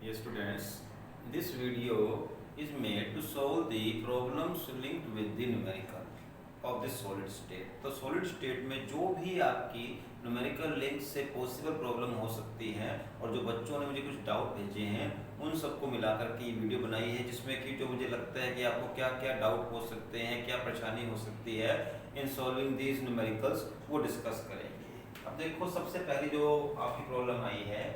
Yes, students, this video is made to solve the problems linked with the numerical of the solid state. तो solid state में जो भी आपकी numerical link से possible problem हो सकती है और जो बच्चों ने मुझे कुछ डाउट भेजे हैं उन सबको मिलाकर के ये वीडियो बनाई है, जिसमें कि जो मुझे लगता है कि आपको क्या क्या डाउट हो सकते हैं, क्या परेशानी हो सकती है इन सॉल्विंग दीज न्यूमेरिकल्स, वो डिस्कस करेंगे। अब देखो, सबसे पहली जो आपकी प्रॉब्लम आई है,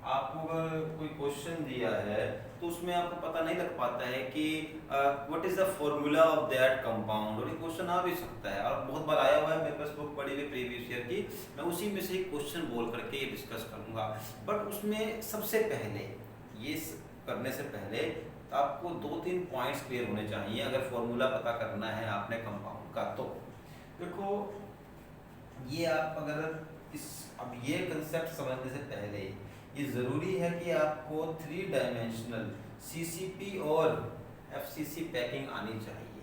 आपको अगर कोई क्वेश्चन दिया है तो उसमें आपको पता नहीं लग पाता है कि what is the formula of that compound. और ये क्वेश्चन आ भी सकता है और बहुत बार आया हुआ है, मेरे पास बुक पड़ी हुई प्रीवियस ईयर की, मैं उसी में से एक क्वेश्चन बोल करके ये डिस्कस करूंगा। बट उसमें सबसे पहले ये करने से पहले आपको 2-3 पॉइंट्स क्लियर होने चाहिए अगर फॉर्मूला पता करना है आपने कंपाउंड का। तो देखो, ये आप अगर इस अब ये कंसेप्ट समझने से पहले ये ज़रूरी है कि आपको 3 डायमेंशनल CCP और FCC पैकिंग आनी चाहिए।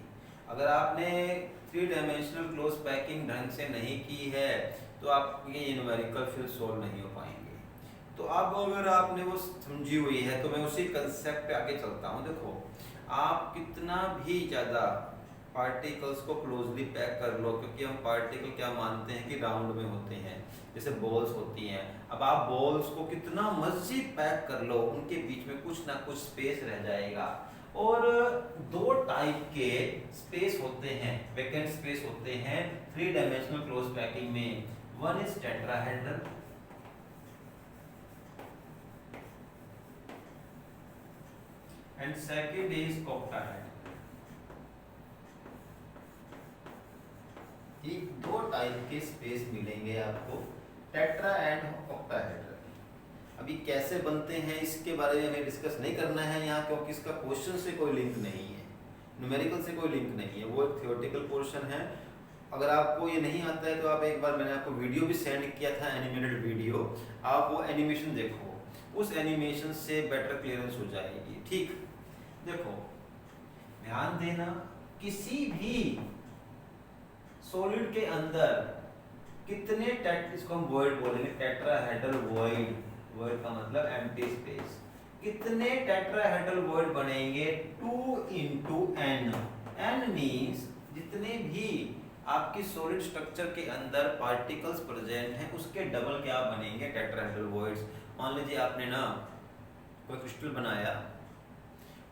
अगर आपने 3 डायमेंशनल क्लोज पैकिंग ढंग से नहीं की है तो आपके न्यूमेरिकल फिर सोल्व नहीं हो पाएंगे। तो अब अगर आपने वो समझी हुई है तो मैं उसी कंसेप्ट पे आगे चलता हूँ। देखो, आप कितना भी ज़्यादा पार्टिकल्स को क्लोजली पैक कर लो, क्योंकि हम पार्टिकल क्या मानते हैं कि राउंड में होते हैं, जैसे बॉल्स होती हैं। अब आप बॉल्स को कितना मर्जी पैक कर लो, उनके बीच में कुछ ना कुछ स्पेस रह जाएगा। और 2 टाइप के स्पेस होते हैं, वैकेंट स्पेस होते हैं 3 डायमेंशनल क्लोज पैकिंग में। One is tetrahedral and second is octahedral. ये 2 टाइप के स्पेस मिलेंगे आपको, टेट्रा एंड ऑक्टाहेड्रल। अभी कैसे बनते हैं इसके बारे में हमें डिस्कस नहीं करना है यहाँ, क्योंकि इसका क्वेश्चन से कोई लिंक नहीं है, न्यूमेरिकल से कोई लिंक नहीं है, वो थियोरेटिकल पोर्शन है। अगर आपको ये नहीं आता है तो आप एक बार, मैंने आपको वीडियो भी सेंड किया था, एनिमेटेड वीडियो, आप वो एनिमेशन देखो, उस एनिमेशन से बेटर क्लियरेंस हो जाएगी। ठीक, देखो ध्यान देना, किसी भी सॉलिड के अंदर कितने इसको हम वॉइड बोलेंगे, टेट्राहेड्रल वॉइड, वॉइड का मतलब एम्प्टी स्पेस। कितने टेट्राहेड्रल वॉइड बनेंगे? 2 into n। n मींस जितने भी आपकी सॉलिड स्ट्रक्चर के अंदर पार्टिकल्स प्रेजेंट हैं उसके डबल क्या बनेंगे? Tetrahedral voids. मान लीजिए आपने ना कोई क्रिस्टल बनाया,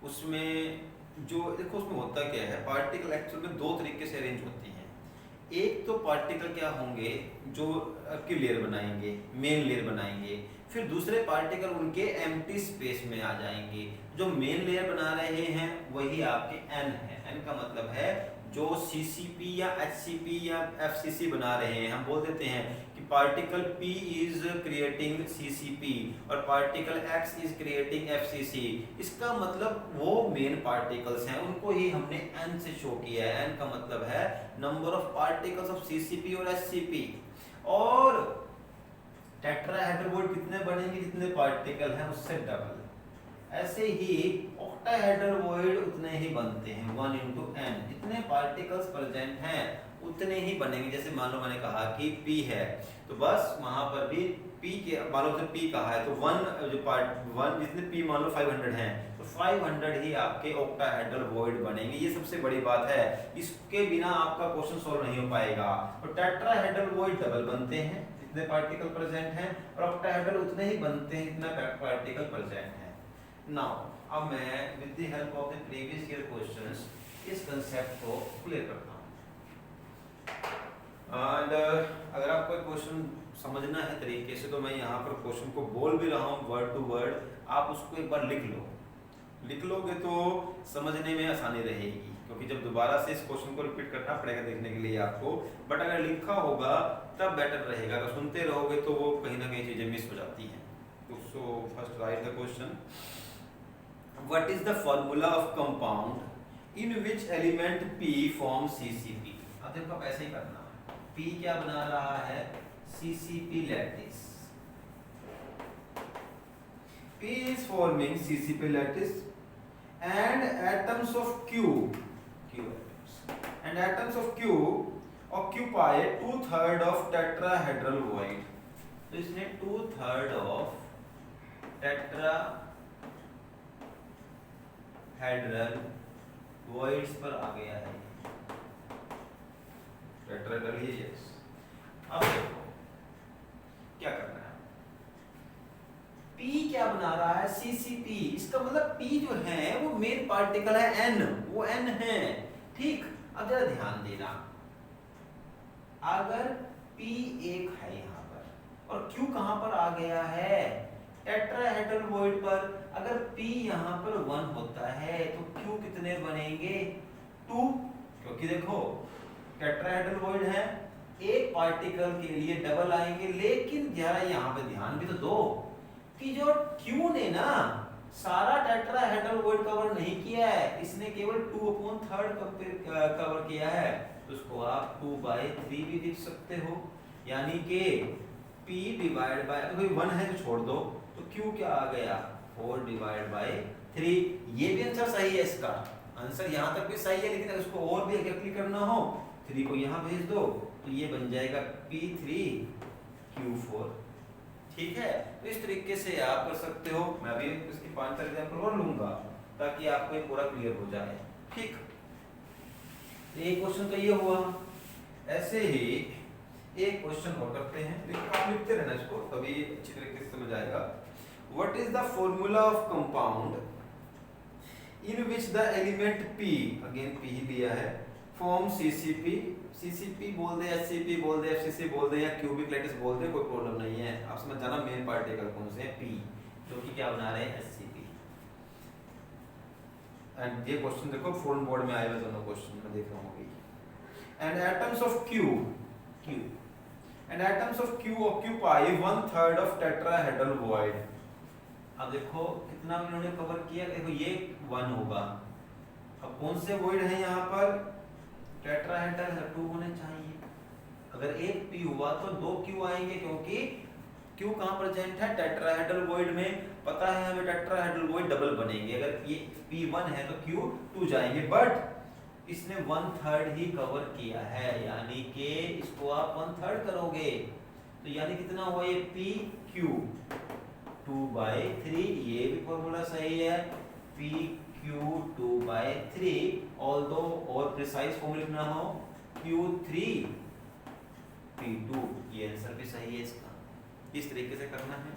उसमें जो देखो उसमें होता क्या है, पार्टिकल एक्चुअल में 2 तरीके से अरेंज होती हैं। एक तो पार्टिकल क्या होंगे जो आपकी लेयर बनाएंगे, मेन लेयर बनाएंगे, फिर दूसरे पार्टिकल उनके एम्प्टी स्पेस में आ जाएंगे। जो मेन लेयर बना रहे हैं वही आपके n है। n का मतलब है जो CCP या HCP या FCC बना रहे हैं, हम बोल देते हैं कि particle P is creating CCP और particle X is creating FCC। इसका मतलब वो मेन पार्टिकल्स हैं, उनको ही हमने n से शो किया है। n का मतलब है number of particles of CCP और HCP। और टेट्राहेड्रल वॉइड कितने बनेंगे? जितने पार्टिकल हैं उससे डबल। ऐसे ही ऑक्टाहेड्रल वॉइड उतने ही बनते हैं, 1 into n। जितने पार्टिकल्स प्रेजेंट हैं उतने ही बनेंगे। जैसे मान लो मैंने कहा कि P है, तो बस वहां पर भी P के, मान लो P कहा है तो 1 जो पार्ट 1 जितने P मान लो 500 हैं तो 500 ही आपके ऑक्टाहेड्रल वॉइड बनेंगे। ये सबसे बड़ी बात है, इसके बिना आपका क्वेश्चन सॉल्व नहीं हो पाएगा। तो टेट्राहेड्रल वॉइड डबल बनते हैं जितने पार्टिकल प्रेजेंट हैं, और ऑक्टाहेड्रल उतने ही बनते हैं जितना पार्टिकल प्रेजेंट है। नाउ अब मैं with the help of the previous year questions इस कंसेप्ट को क्लियर करता हूँ। एंड अगर आपको क्वेश्चन समझना है तरीके से तो मैं यहाँ पर क्वेश्चन को बोल भी रहा हूँ वर्ड टू वर्ड, आप उसको एक बार लिख लो। लिख लोगे तो समझने में आसानी रहेगी, क्योंकि जब दोबारा से इस क्वेश्चन को रिपीट करना पड़ेगा देखने के लिए आपको। बट अगर लिखा होगा तब बेटर रहेगा, अगर सुनते रहोगे तो वो कहीं ना कहीं चीजें मिस हो जाती हैं। So first right the question, what is the formula of compound in which element P forms CCP। अब देखो आप ऐसे ही करना है, P क्या बना रहा है? CCP lattice। P is forming CCP lattice and atoms of Q atoms, and atoms of Q occupy 2/3 of tetrahedral void। तो इसने 2/3 of tetrahedral हेड्रल वॉइड्स पर आ गया है टेट्राहेड्रल ही। यस, अब देखो क्या करना है, P क्या बना रहा है, CCP। इसका मतलब P जो है वो मेन पार्टिकल है N, वो N है, ठीक। अब जरा ध्यान देना, अगर P एक है यहाँ पर और Q कहाँ पर आ गया है, टेट्राहेड्रल वॉइड पर। अगर P यहाँ पर 1 होता है तो Q कितने बनेंगे, 2, क्योंकि देखो टेट्राहेड्रल वॉइड है, एक पार्टिकल के लिए डबल आएंगे। लेकिन जरा यहाँ पे ध्यान भी तो दो कि जो Q ने ना सारा टेट्राहेड्रल वॉइड कवर नहीं किया है, इसने केवल 2/3 कवर किया है, तो उसको आप 2/3 भी लिख सकते हो। यानी कि P डिवाइड बाय, तो 1 है तो छोड़ दो, तो Q क्या आ गया, 4/3। ये भी आंसर सही है, इसका आंसर यहाँ तक भी सही है। लेकिन अगर उसको और भी एक्यूरेटली करना हो, 3 को यहाँ भेज दो, तो ये बन जाएगा P3Q4, ठीक है। तो इस तरीके से आप कर सकते हो। मैं भी इसकी 5 एग्जांपल और लूंगा ताकि आपको ये पूरा क्लियर हो जाए, ठीक। एक क्वेश्चन तो ये हुआ। ऐसे ही एक क्वेश्चन और करते हैं, लेकिन आप लिखते रहना इसको, तभी अच्छी तरीके से समझ आएगा। What is the formula of compound in which the element P, again P ही दिया है, फॉर्म CCP। CCP बोल दे, HCP बोल दे, FCC बोल दे, या क्यूबिक लैटिस बोल दे, कोई प्रॉब्लम नहीं है। आप समझ जाना मेन पार्टिकल कौन से हैं, P, जो कि क्या बना रहे हैं, HCP। एंड ये क्वेश्चन देखो फुल बोर्ड में आए हुए दोनों क्वेश्चन में देख रहा हूँ अभी। And atoms of Q and atoms of Q occupy 1/3 of tetrahedral void. अब देखो कितना इन्होंने कवर किया, देखो ये 1 होगा। अब कौन से वॉइड है यहाँ पर, टेट्राहेड्रल है, 2 होने चाहिए। अगर एक P हुआ तो 2 Q आएंगे, क्योंकि Q कहाँ प्रेजेंट है, टेट्राहेड्रल वॉइड में। पता है हमें टेट्राहेड्रल वॉइड डबल बनेंगे, अगर ये P1 है तो Q 2 जाएंगे, बट इसने 1/3 ही कवर किया है, यानी कि इसको आप 1/3 करोगे तो यानी कितना हुआ, ये PQ 2/3। ये भी फॉर्मूला सही है, PQ 2/3, ऑल्दो और प्रिसाइज फॉर्म लिखना हो Q3 P2। ये आंसर भी सही है इसका। इस तरीके से करना है।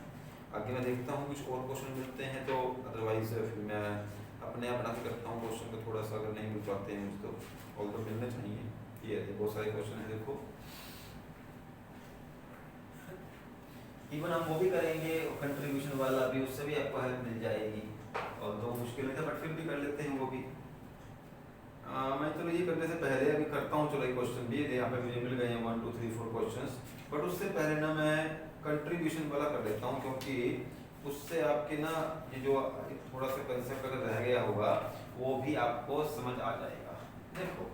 आगे मैं देखता हूँ कुछ और क्वेश्चन मिलते हैं तो, अदरवाइज फिर मैं अपने आप बना के करता हूँ क्वेश्चन को, थोड़ा सा अगर नहीं मिल पाते हैं मुझे तो ऑल्दो मिलने चाहिए। ये बहुत सारे क्वेश्चन है, देखो इवन हम वो भी करेंगे कंट्रीब्यूशन वाला भी, उससे भी आपको हेल्प मिल जाएगी। और तो मुश्किल नहीं था, बट फिर भी कर लेते हैं वो भी। मैं चलो ये करने से पहले अभी करता हूँ, चलो एक क्वेश्चन भी यहाँ पे मुझे मिल गए हैं 1 2 3 4 क्वेश्चंस, बट उससे पहले ना मैं कंट्रीब्यूशन वाला कर लेता हूँ, क्योंकि उससे आपके ना ये जो थोड़ा सा कंसेप्ट अगर रह गया होगा वो भी आपको समझ आ जाएगा। देखो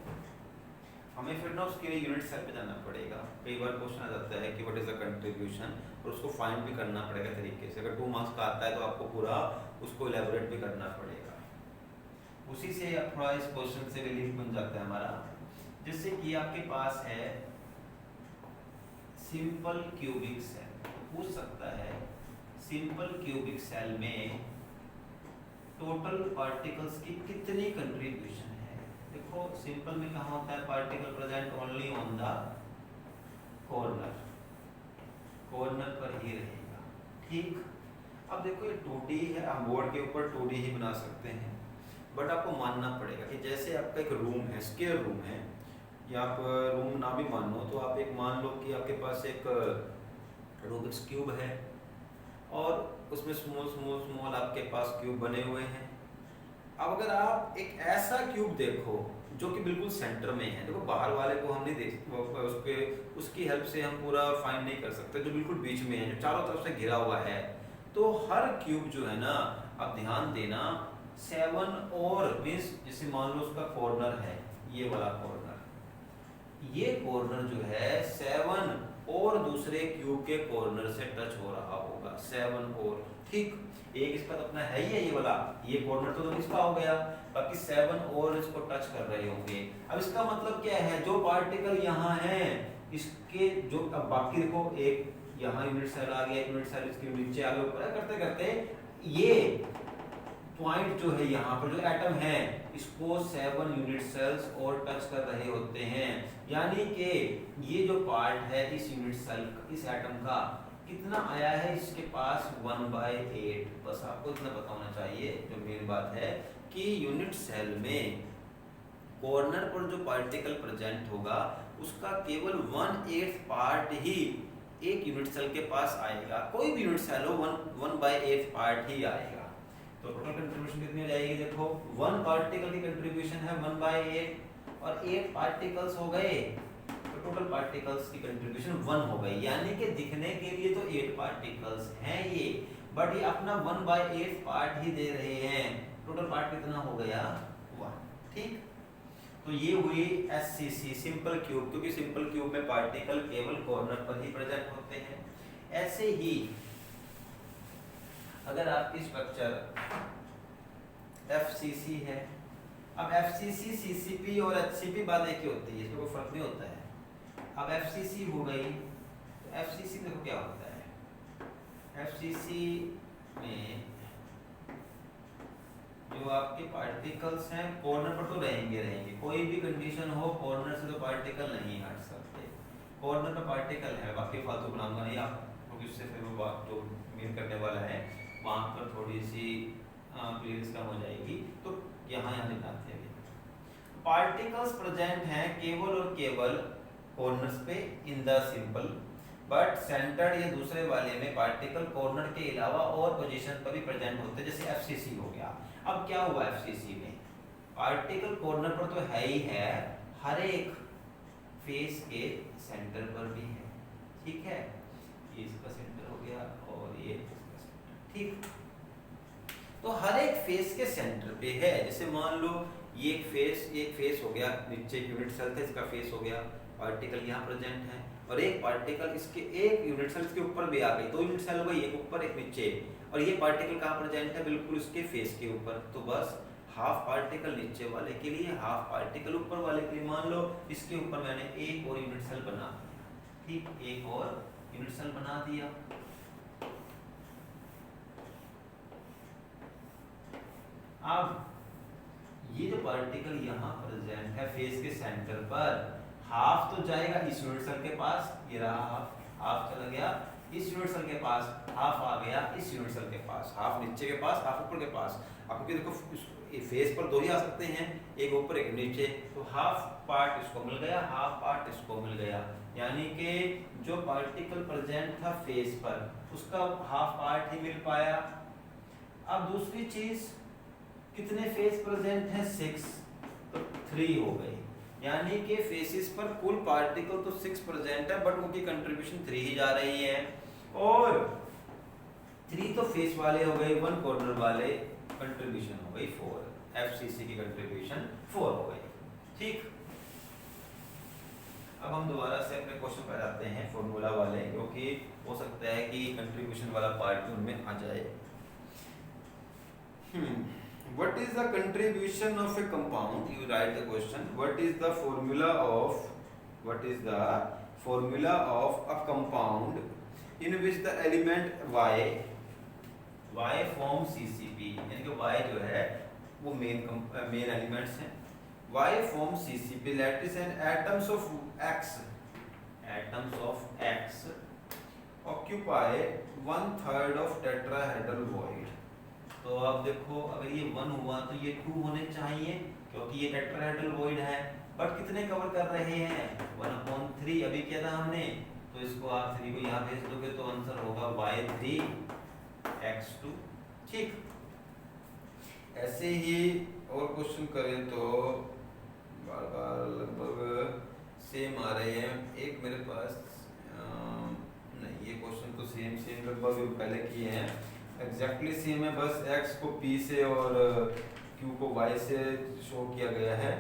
हमें फिर ना उसके लिए यूनिट सेल पे जाना पड़ेगा। कई बार क्वेश्चन आ जाता है कि व्हाट इज द कंट्रीब्यूशन, और उसको फाइंड भी करना पड़ेगा तरीके से। अगर 2 मार्क्स का आता है तो आपको पूरा उसको इलेबोरेट भी करना पड़ेगा। उसी से थोड़ा इस क्वेश्चन से रिलीफ बन जाता है हमारा। जैसे कि आपके पास है सिंपल क्यूबिक सेल, पूछ सकता है सिंपल क्यूबिक सेल में टोटल पार्टिकल्स की कितनी कंट्रीब्यूशन है। देखो सिंपल में कहाँ होता है, particle present only on the corner, corner पर ही रहेगा, ठीक। अब देखो ये 2D है, हम बोर्ड के ऊपर 2D ही बना सकते हैं, बट आपको मानना पड़ेगा कि जैसे आपका एक रूम है, स्क्वायर रूम है, या आप रूम ना भी मानो तो आप एक मान लो कि आपके पास एक रूबिक्स क्यूब है और उसमें स्मॉल स्मॉल स्मॉल आपके पास क्यूब बने हुए हैं। अब अगर आप एक ऐसा क्यूब देखो जो कि बिल्कुल सेंटर में है, देखो बाहर वाले को हम नहीं देख उसकी हेल्प से हम पूरा फाइंड नहीं कर सकते, जो बिल्कुल बीच में है, जो चारों तरफ से घिरा हुआ है, तो हर क्यूब जो है ना, आप ध्यान देना 7 और मींस जैसे मान लो उसका कॉर्नर है, ये वाला कॉर्नर, ये कॉर्नर जो है 7 और दूसरे क्यूब के कॉर्नर से टच हो रहा होगा, 7 और, ठीक। एक इसका तो अपना है ही है, ये वाला, ये कॉर्नर तो इसका हो गया, बाकी 7 और इसको टच कर रहे होंगे। अब इसका मतलब क्या है, जो पार्टिकल यहाँ है इसके जो, अब बाकी देखो एक यहाँ यूनिट सेल आ गया, यूनिट सेल इसके नीचे आ गया, ऊपर करते करते ये पॉइंट जो है यहाँ पर जो एटम है इसको 7 यूनिट सेल्स और टच कर रहे होते हैं, यानी कि ये जो पार्ट है इस यूनिट सेल इस एटम का कितना आया है, इसके पास 1/8। बस आपको इतना पता होना चाहिए। जो मेन बात है कि यूनिट सेल में कॉर्नर पर जो पार्टिकल प्रेजेंट होगा उसका केवल 1/8 पार्ट ही एक यूनिट सेल के पास आएगा। कोई भी यूनिट सेल हो 1/8 पार्ट ही आएगा। तो टोटल कंट्रीब्यूशन कितनी हो जाएगी? देखो 1 पार्टिकल की कंट्रीब्यूशन है 1/8 और 8 पार्टिकल्स हो गए, तो टोटल पार्टिकल्स की कंट्रीब्यूशन 1 हो गई। यानी कि दिखने के लिए तो 8 पार्टिकल्स हैं ये, बट ये अपना 1/8 पार्ट ही दे रहे हैं। टोटल पार्ट कितना हो गया? 1। ठीक, तो ये हुई SCC सिंपल क्यूब, क्योंकि सिंपल क्यूब में पार्टिकल केवल कॉर्नर पर ही प्रेजेंट होते हैं। ऐसे ही अगर आपकी स्ट्रक्चर FCC है, अब FCC CCP और HCP बात एक ही होती है, इसमें कोई फर्क नहीं होता है। अब FCC हो गई तो FCC देखो क्या होता है। FCC में जो आपके पार्टिकल्स हैं कॉर्नर पर तो रहेंगे, कोई भी कंडीशन हो कॉर्नर से तो पार्टिकल नहीं हट सकते। कॉर्नर पर पार्टिकल है, बाकी फालतू बनाऊंगा नहीं आप, क्योंकि उससे फिर वो बात जो मीन करने वाला है वहाँ पर थोड़ी सी क्लियरेंस कम हो जाएगी। तो यहाँ दिखाते हैं पार्टिकल्स प्रेजेंट हैं केवल और केवल कॉर्नर्स पे in the simple, but centred या दूसरे वाले में पार्टिकल कॉर्नर के अलावा और पोजीशन पर भी प्रेजेंट होते हैं, जैसे FCC हो गया। अब क्या हुआ FCC में, पार्टिकल कॉर्नर पर तो है ही है, हर एक फेस के सेंटर पर भी है। ठीक है, ये इसका सेंटर हो गया और ये इसका सेंटर। ठीक, तो हर एक फेस के सेंटर पे है। जैसे मान लो ये एक फेस हो गया, नीचे यूनिट सेल था इसका फेस हो गया, पार्टिकल यहाँ प्रेजेंट है, और एक पार्टिकल इसके एक यूनिट सेल के ऊपर भी आ गई, 2 यूनिट सेल हो गई, एक ऊपर एक नीचे, और ये पार्टिकल कहाँ प्रेजेंट है? बिल्कुल इसके फेस के ऊपर। तो बस हाफ पार्टिकल नीचे वाले के लिए, हाफ पार्टिकल ऊपर वाले के लिए। मान लो इसके ऊपर मैंने एक और यूनिट सेल बना दिया, ठीक, एक और यूनिट सेल बना दिया। अब ये जो पार्टिकल यहाँ प्रेजेंट है फेस के सेंटर पर, हाफ तो जाएगा इस यूनिट सेल के पास, ये रहा हाफ चला गया इस यूनिट सेल के पास, हाफ आ गया इस यूनिट सेल के पास, हाफ नीचे के पास, हाफ ऊपर के पास। अब क्योंकि देखो फेस पर 2 ही आ सकते हैं, एक ऊपर एक नीचे, तो हाफ पार्ट इसको मिल गया, हाफ पार्ट इसको मिल गया। यानी कि जो पार्टिकल प्रेजेंट था फेस पर उसका हाफ पार्ट ही मिल पाया। अब दूसरी चीज, कितने फेस प्रेजेंट हैं? 6, तो 3 हो गई। यानी कि फेसेस पर कुल पार्टिकल तो 6 प्रेजेंट है, बट उनकी कंट्रीब्यूशन 3 ही जा रही है। और 3 तो फेस वाले हो गए, 1 कॉर्नर वाले, कंट्रीब्यूशन हो गई 4। FCC की कंट्रीब्यूशन 4 हो गई। ठीक, अब हम दोबारा से अपने क्वेश्चन पर आते हैं फॉर्मूला वाले, क्योंकि हो सकता है कि कंट्रीब्यूशन वाला पार्ट उनमें आ जाए। What is the contribution of a compound? You write the question. What is the formula of a compound in which the element Y form CCP? यानी कि Y जो है वो मेन एलिमेंट्स हैं। Y form CCP. Lattice and atoms of X occupy 1/3 of tetrahedral void. तो अब देखो अगर ये 1 हुआ तो ये 2 होने चाहिए, क्योंकि ये टेट्राहेड्रल वॉइड है, बट कितने कवर कर रहे हैं? 1/3। अभी किया था हमने, तो इसको आप 3 को यहाँ भेज दोगे तो आंसर होगा Y3X2। ठीक, ऐसे ही और क्वेश्चन करें तो बार बार लगभग सेम आ रहे हैं। एक मेरे पास नहीं, ये क्वेश्चन तो सेम लगभग पहले किए हैं, एग्जैक्टली सेम है, बस x को p से और q को y से शो किया गया है।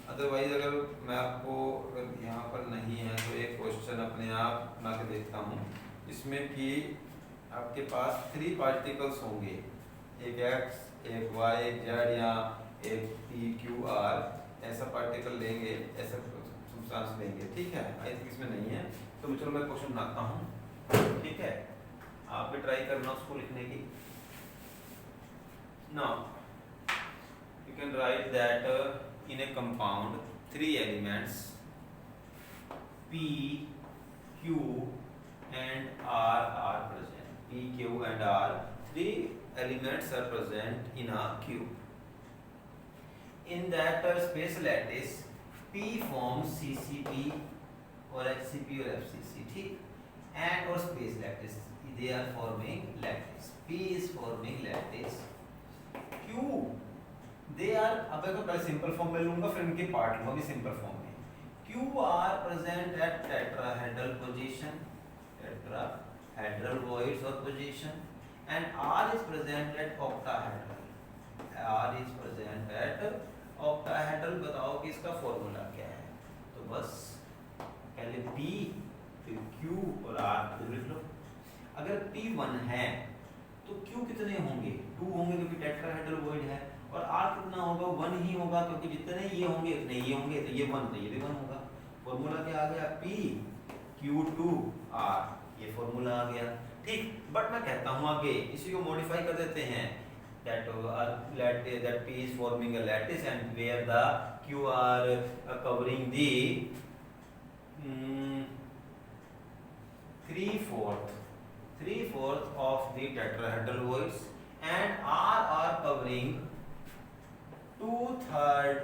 अदरवाइज अगर मैं आपको अगर यहाँ पर नहीं है तो एक क्वेश्चन अपने आप बना के देखता हूँ, इसमें कि आपके पास 3 पार्टिकल्स होंगे, एक x, एक y, एक z, या एक p, q, r, ऐसा पार्टिकल लेंगे, ऐसा सब्सटेंस लेंगे। ठीक है, आई थिंक इसमें नहीं है, तो चलो मैं क्वेश्चन बनाता हूँ। ठीक है, आप भी ट्राई करना उसको लिखने की। ना can write that in a compound 3 elements P, Q and R are present. P, Q and R, 3 elements are present in a cube. In that space lattice, P forms CCP or HCP or FCC, ठीक? And or space lattice, they are forming lattice. P is forming lattice. Q, they are, अब देखो पहले simple form में लूंगा फिर इनके part लूंगा भी सिंपल फॉर्म में. Q are present at tetrahedral position, tetrahedral voids or position, and R is present at octahedral. R is present at octahedral. बताओ कि इसका फॉर्मूला क्या है? तो बस पहले P फिर Q और R लिख लो. अगर P 1 है तो Q कितने होंगे? 2 होंगे क्योंकि टेट्राहेड्रल वॉइड है. और R कितना होगा? 1 ही होगा क्योंकि जितने ये होंगे उतने ये होंगे. तो ये 1 तो ये भी 1 होगा. फॉर्मूला क्या आ गया? P Q2 R. ये फॉर्मूला आ गया, ठीक. बट मैं कहता हूँ आगे इसी को मॉडिफाई कर देते हैं. that P is forming a lattice and where the Q are covering the 3/4 of the tetrahedral voids and R are covering 2/3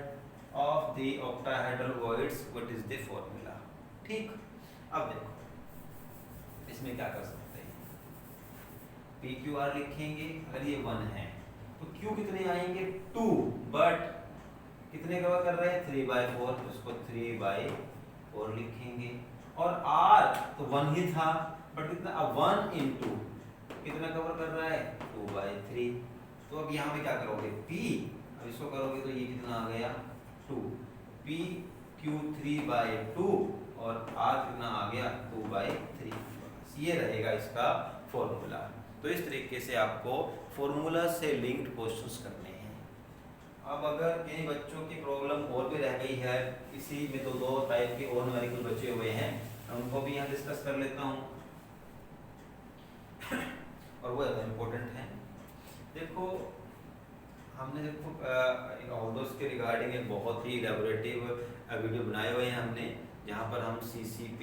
of the octahedral voids. What is the formula? ठीक. अब देखो इसमें क्या कर सकते हैं? P Q R लिखेंगे. अगर ये 1 है तो Q कितने आएंगे? 2. बट कितने कवर कर रहे हैं? 3/4. उसको 3/4 लिखेंगे. और R तो 1 ही था बट कितना? अब 1 into कितना कवर कर रहा है? 2/3. तो अब यहाँ पे क्या करोगे? P, अब इसको करोगे तो ये कितना आ गया? 2. P Q 3/2 और R कितना आ गया? 2/3. ये रहेगा इसका फॉर्मूला. तो इस तरीके से आपको फॉर्मूला से लिंक्ड क्वेश्चंस करने हैं. अब अगर कई बच्चों की प्रॉब्लम और भी रह गई है, इसी में तो 2 टाइप के और न्यूमेरिकल बचे हुए हैं, उनको भी यहाँ डिस्कस कर लेता हूँ और वो ज़्यादा इम्पोर्टेंट है. देखो हमने ऑल्डोस के रिगार्डिंग एक बहुत ही इलैबोरेटिव वीडियो बनाए हुए हैं हमने, जहाँ पर हम CCP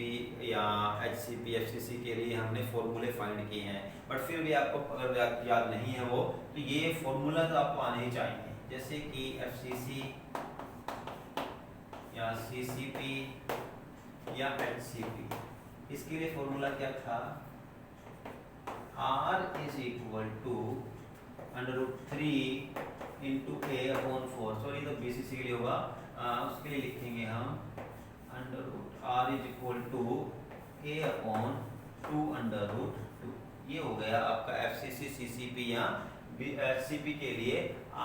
या HCP FCC के लिए हमने फॉर्मूले फाइंड किए हैं. बट फिर भी आपको अगर याद नहीं है वो, तो ये फॉर्मूला तो आपको आने ही चाहिए. जैसे कि FCC या CCP या HCP, इसके लिए फॉर्मूला क्या था? R is equal to √3 into A/4. Sorry तो BCC के लिए होगा, उसके लिए लिखेंगे हम R is equal to A/2 √2. ये हो गया आपका FCC CCP या HCP के लिए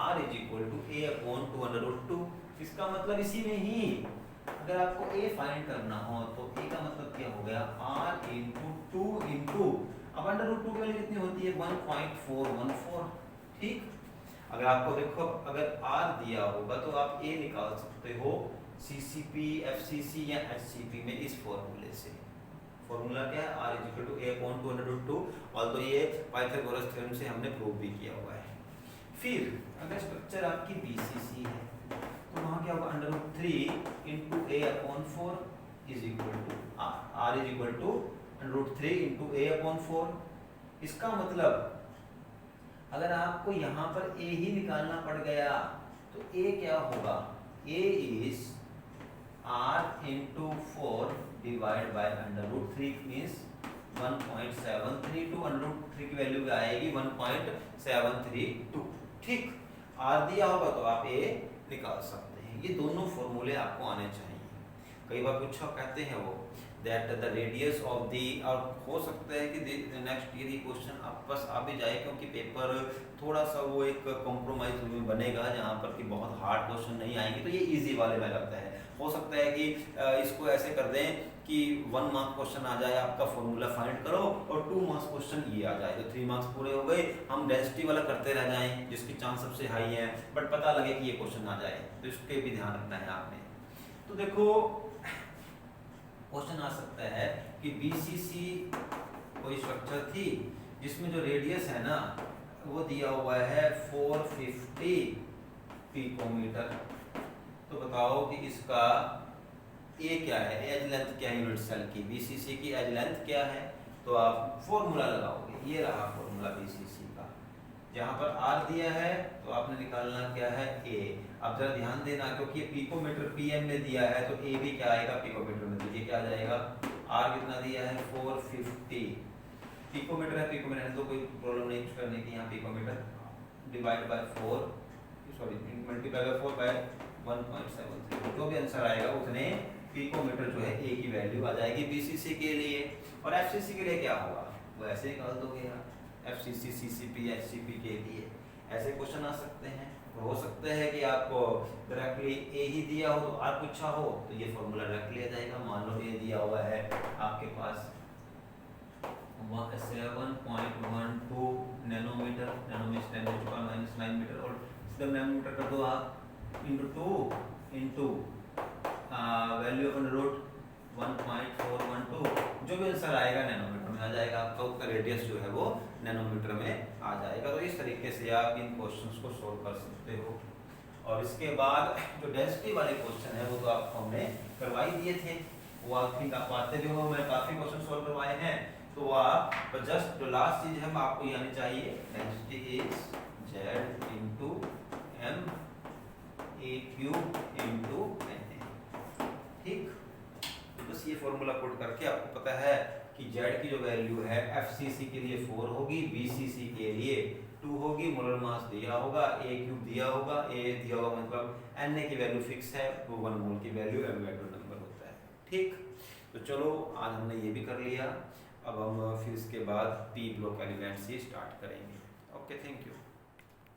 R is equal to A/2 √2. इसका मतलब इसी में ही अगर आपको A फाइंड करना हो तो A का मतलब क्या हो गया? R into 2 into, अब √2 की वैल्यू कितनी होती है? 1.414. ठीक. अगर आपको देखो अगर R दिया होगा तो आप A निकाल सकते हो CCP FCC या HCP में इस फॉर्मूले से. फॉर्मूला क्या है? R is equal to A/2 √2. और तो ये पाइथागोरस थ्योरम से हमने प्रूव भी किया हुआ है. फिर अगर स्ट्रक्चर आपकी BCC है तो वहाँ क्या होगा? √3 into A/4 is equal to R. R is equal to √3 into A/4. इसका मतलब अगर आपको यहाँ पर A ही निकालना पड़ गया तो A क्या होगा? A is R into 4 divided by √3 means 1.732. √3 की वैल्यू क्या आएगी? 1.732. ठीक. R दिया होगा तो आप A निकाल सकते हैं. ये दोनों फॉर्मूले आपको आने चाहिए. कई बार पूछा कहते हैं वो that the radius of the, और हो सकता है कि नेक्स्ट ईयर ये क्वेश्चन आप बस आ भी जाए क्योंकि पेपर थोड़ा सा वो एक कॉम्प्रोमाइज में बनेगा जहाँ पर कि बहुत हार्ड क्वेश्चन नहीं आएंगे, तो ये इजी वाले में लगता है. हो सकता है कि इसको ऐसे कर दें कि 1 मार्क क्वेश्चन आ जाए, आपका फॉर्मूला फाइंड करो और 2 मार्क्स क्वेश्चन ये आ जाए, तो 3 मार्क्स पूरे हो गए. हम डेंसिटी वाला करते रह जाएं जिसकी चांस सबसे हाई है, बट पता लगे कि ये क्वेश्चन आ जाए, तो इसके भी ध्यान रखना है आपने. तो देखो क्वेश्चन आ सकता है कि BCC कोई स्ट्रक्चर थी जिसमें जो रेडियस है ना वो दिया हुआ है 450 पिकोमीटर। तो बताओ कि इसका ए क्या है, एज लेंथ क्या है यूनिट सेल की, बीसीसी की एज लेंथ क्या है, तो आप फॉर्मूला लगाओगे, ये रहा फॉर्मूला बीसीसी का। जहां पर आर दिया है तो आपने निकालना क्या है ए। अब जरा ध्यान देना क्योंकि ये पिकोमीटर पीएम में दिया है तो ए भी क्या आएगा पिकोमीटर में, तो ये क्या आ जाएगा, आर कितना दिया है 450, पिकोमीटर है, पिकोमीटर तो कोई प्रॉब्लम नहीं कुछ करने की, यहाँ picometre divide by 4 sorry multiply by 4 by 1.73, जो भी आंसर आएगा उतने पिकोमीटर जो है ए की वैल्यू आ जाएगी बीसीसी के लिए। और एफसीसी के लिए क्या होगा, वो ऐसे निकाल दोगे यार, एफसीसी सीसीपी एचसीपी के लिए ऐसे क्वेश्चन आ सकते हैं। हो सकता है कि आपको डायरेक्टली ए ही दिया हो तो आर पूछा हो तो ये फॉर्मूला डायरेक्टली आ जाएगा। मान लो ये दिया हुआ है आपके पास 7.12 नैनोमीटर, नैनोमीटर 10⁻⁹ मीटर, और सीधा नैनोमीटर कर दो आप into 2 into value of root 1.412, जो भी आंसर आएगा नैनोमीटर में आ जाएगा आपका, उसका रेडियस जो है वो नैनोमीटर में आ जाएगा। तो इस तरीके से आप इन क्वेश्चंस को सोल्व कर सकते हो। और इसके बाद जो डेंसिटी वाले क्वेश्चन है वो तो आपको हमने करवा ही दिए थे, वो आप थिंक आप आते भी हो, मैं काफी क्वेश्चन सोल्व करवाए हैं। तो आप जस्ट जो लास्ट चीज है आपको ये आनी चाहिए, density is z into m a cube into na, ठीक। तो बस ये फॉर्मूला पुट करके आपको पता है कि z की जो वैल्यू है fcc के लिए 4 होगी, bcc के लिए 2 होगी, मोलर मास दिया होगा, a क्यूब दिया होगा, a दिया होगा मतलब na की वैल्यू फिक्स है, तो 1 मोल की वैल्यू एवोगाड्रो नंबर होता है, ठीक। तो चलो आज हमने ये भी कर लिया, अब हम फिर इसके बाद पी ब्लॉक एलिमेंट से स्टार्ट करेंगे। Okay, thank you.